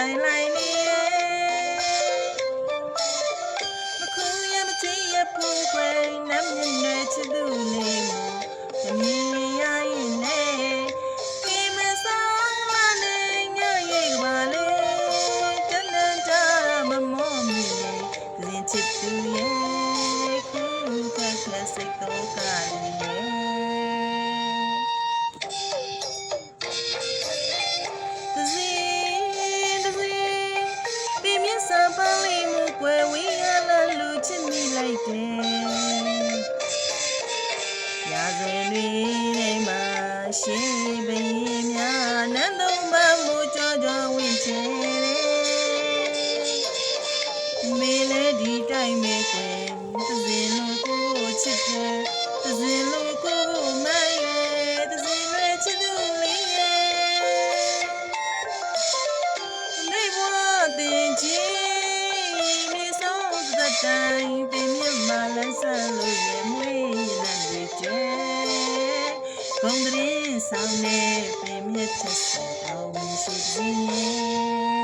တိုင်းလိုက်နေမခုရမချင်ရဖို့ခွဲနမ်းမြင်နဲ့ချစ်သူလေးမို့မြင်ရရင်နဲ့ကိမဆောင်မနဲ့ညရိတ်ပါလေတနန်ကြမမောမြင်ရင်ချစ်သူရဲ့ခုခက်ခက်စိတ်တော့ကလေးစပလေးမကွယ်ဝေးရလာလူချစ်မိလိုက်တယ်ရာဇဝင်တွေထဲမှာရှိပင်များနန်းသုံးပါးမှုကြောကြောဝင့်ချဲတယ်မေလည်းဒီတိုင်းပဲကွယ်သစင်လိုကိုချစ်တယ်သစင်လိုကိုမရဲ့သစင်လွယ်ချစ်သူလေးရဲ့နေဘဝတင်ချင်တိုင်းပင်မြမလန်းဆန်းလို့ရမွေးရတဲ့တွေကျဲဂုံတရင်ဆောင်နေပင်မြတ်ချက်တော်မရှိသေး